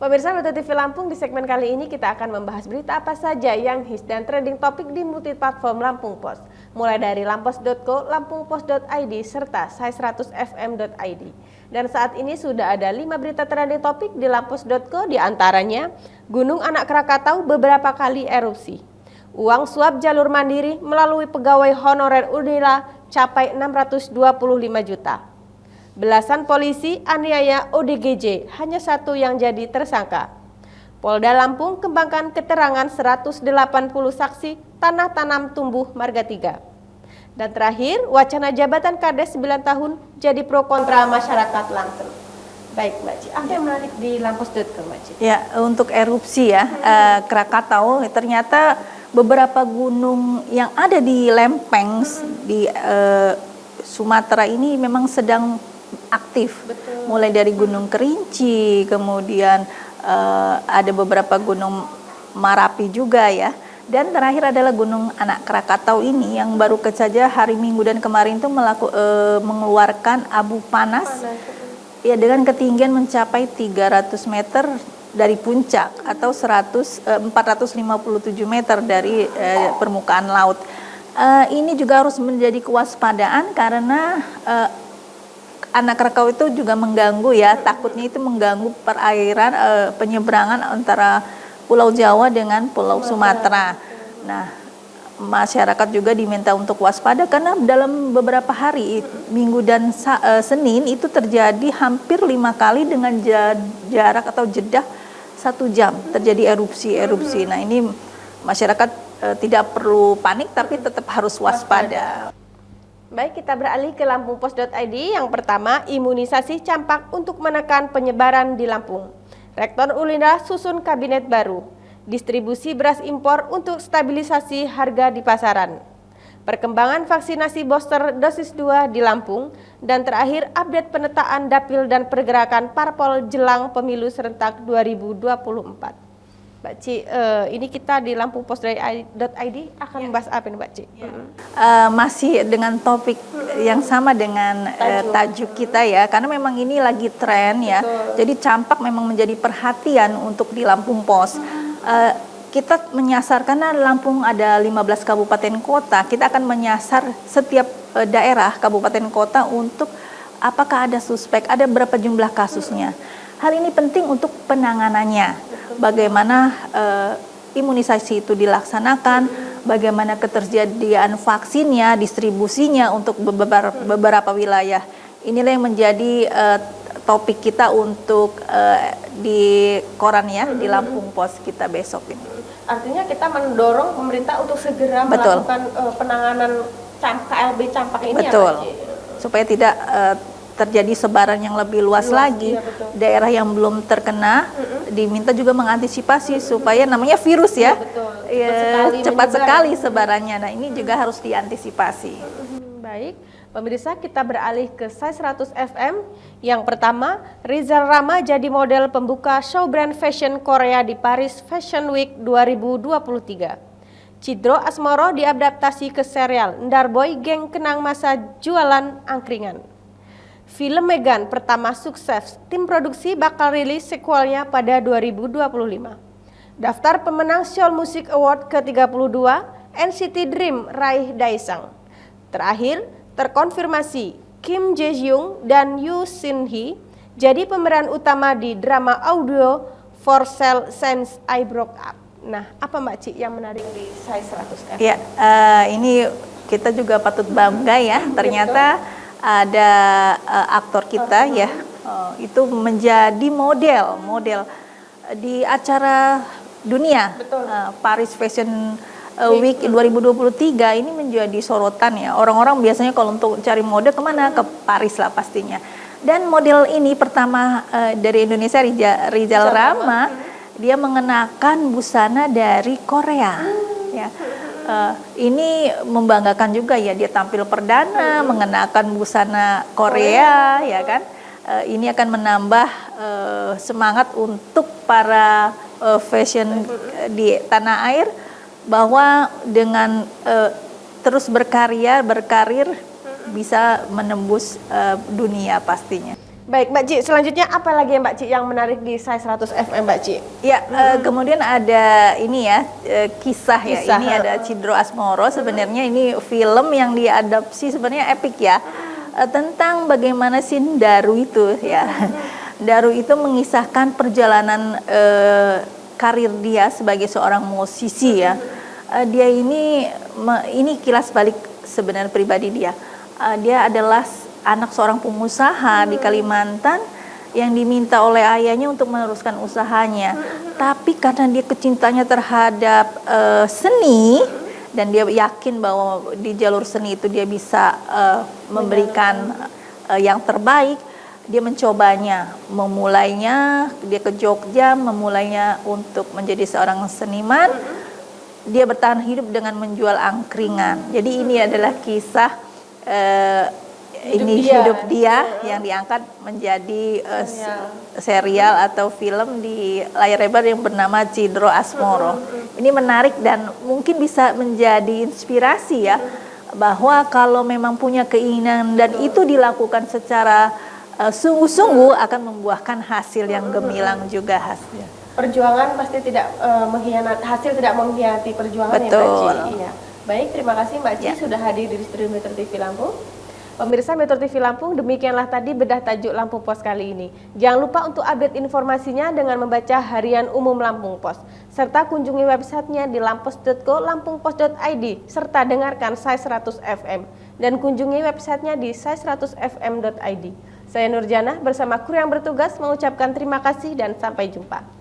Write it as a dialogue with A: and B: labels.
A: Pemirsa Metro TV Lampung, di segmen kali ini kita akan membahas berita apa saja yang hits dan trending topik di multiplatform Lampung Post. Mulai dari lampos.co, lampungpost.id, serta sai100fm.id. Dan saat ini sudah ada 5 berita trending topik di lampos.co, diantaranya Gunung Anak Krakatau beberapa kali erupsi. Uang suap jalur mandiri melalui pegawai honorer Unila capai 625 juta. Belasan polisi aniaya ODGJ, hanya satu yang jadi tersangka. Polda Lampung kembangkan keterangan 180 saksi tanah tanam tumbuh Marga 3. Dan terakhir, wacana jabatan Kades 9 tahun jadi pro kontra masyarakat Lampung. Baik Mbak Ci, apa yang menarik di lampos.com Mbak Ci?
B: Ya, untuk erupsi ya, Krakatau ternyata beberapa gunung yang ada di lempeng di Sumatera ini memang sedang aktif.
A: Betul.
B: Mulai dari Gunung Kerinci, kemudian ada beberapa gunung Marapi juga ya. Dan terakhir adalah Gunung Anak Krakatau ini yang baru saja hari Minggu dan kemarin itu mengeluarkan abu panas. Ya, dengan ketinggian mencapai 300 meter dari puncak atau 457 meter dari permukaan laut. Ini juga harus menjadi kewaspadaan karena Anak Krakatau itu juga mengganggu ya, takutnya itu mengganggu perairan penyeberangan antara Pulau Jawa dengan Pulau Sumatera. Nah, masyarakat juga diminta untuk waspada karena dalam beberapa hari, Minggu dan Senin itu terjadi hampir 5 kali dengan jarak atau jeda 1 jam terjadi erupsi. Nah, ini masyarakat tidak perlu panik tapi tetap harus waspada.
A: Baik, kita beralih ke lampungpost.id. Yang pertama, imunisasi campak untuk menekan penyebaran di Lampung. Rektor Unila susun kabinet baru. Distribusi beras impor untuk stabilisasi harga di pasaran. Perkembangan vaksinasi booster dosis 2 di Lampung. Dan terakhir, update penetaan dapil dan pergerakan parpol jelang pemilu serentak 2024. Mbak Ci, ini kita di lampungpost.id akan membahas apa nih Mbak Ci?
B: Masih dengan topik yang sama dengan tajuk kita ya, karena memang ini lagi tren ya. Jadi campak memang menjadi perhatian untuk di Lampung Pos. Kita menyasar karena Lampung ada 15 kabupaten kota, kita akan menyasar setiap daerah kabupaten kota untuk apakah ada suspek, ada berapa jumlah kasusnya. Hal ini penting untuk penanganannya. Bagaimana imunisasi itu dilaksanakan, bagaimana ketersediaan vaksinnya, distribusinya untuk beberapa wilayah. Inilah yang menjadi topik kita untuk di koran ya, di Lampung Pos kita besok ini.
A: Artinya kita mendorong pemerintah untuk segera melakukan penanganan KLB campak ini.
B: Betul.
A: Ya Mbak Ci?
B: Supaya tidak terjadi sebaran yang lebih luas lagi.
A: Iya,
B: daerah yang belum terkena diminta juga mengantisipasi supaya namanya virus ya, cepat sekali sebarannya. Nah, ini juga harus diantisipasi.
A: Baik, pemirsa, kita beralih ke sai100 FM. Yang pertama, Rizal Rama jadi model pembuka show brand fashion Korea di Paris Fashion Week 2023. Cidro Asmoro diadaptasi ke serial Ndarboy Geng Kenang Masa Jualan Angkringan. Film Meghan pertama sukses, tim produksi bakal rilis sequelnya pada 2025. Daftar pemenang Seoul Music Award ke-32, NCT Dream raih Daesung. Terakhir, terkonfirmasi Kim Jae-hyung dan Yoo Shin-hee jadi pemeran utama di drama audio For Sale Since I Broke Up. Nah, apa Mbak Ci yang menarik di sai100 FM?
B: Ya, ini kita juga patut bangga ya, ternyata ada aktor kita ya, itu menjadi model di acara dunia. Paris Fashion Week 2023 ini menjadi sorotan ya. Orang-orang biasanya kalau untuk cari model kemana? Ke Paris lah pastinya. Dan model ini pertama dari Indonesia, Rizal Rama, dia mengenakan busana dari Korea ya. Ini membanggakan juga ya, dia tampil perdana mengenakan busana Korea ya kan. Ini akan menambah semangat untuk para fashion di tanah air bahwa dengan terus berkarir bisa menembus dunia pastinya.
A: Baik, Mbak Ci, selanjutnya apa lagi ya Mbak Ci yang menarik di Sai 100 FM, Mbak Ci?
B: Ya, kemudian ada ini ya, kisah ya.
A: Kisah,
B: Ini ada Cidro Asmoro. Sebenarnya ini film yang diadopsi sebenarnya epik ya. Tentang bagaimana si Daru itu ya. Daru itu mengisahkan perjalanan karir dia sebagai seorang musisi ya. Dia ini kilas balik sebenarnya pribadi dia. Dia adalah anak seorang pengusaha di Kalimantan yang diminta oleh ayahnya untuk meneruskan usahanya. Tapi karena dia kecintanya terhadap seni dan dia yakin bahwa di jalur seni itu dia bisa memberikan yang terbaik, dia mencobanya, memulainya, dia ke Jogja, memulainya untuk menjadi seorang seniman. Dia bertahan hidup dengan menjual angkringan. Jadi ini adalah kisah hidup dia yang diangkat menjadi serial atau film di layar lebar yang bernama Cidro Asmoro. Ini menarik dan mungkin bisa menjadi inspirasi ya, bahwa kalau memang punya keinginan dan itu dilakukan secara sungguh-sungguh akan membuahkan hasil yang gemilang juga hasil.
A: Perjuangan pasti tidak hasil tidak mengkhianati perjuangan.
B: Betul.
A: Ya Mbak Ci. Iya. Baik, terima kasih Mbak Ci
B: Ya.
A: sudah hadir di studio Metro TV Lampung. Pemirsa Metro TV Lampung, demikianlah tadi bedah tajuk Lampung Pos kali ini. Jangan lupa untuk update informasinya dengan membaca Harian Umum Lampung Pos, serta kunjungi websitenya di lampos.co, lampungpos.id, serta dengarkan Sai 100 FM, dan kunjungi websitenya di sai100fm.id. Saya Nurjana bersama kru yang bertugas mengucapkan terima kasih dan sampai jumpa.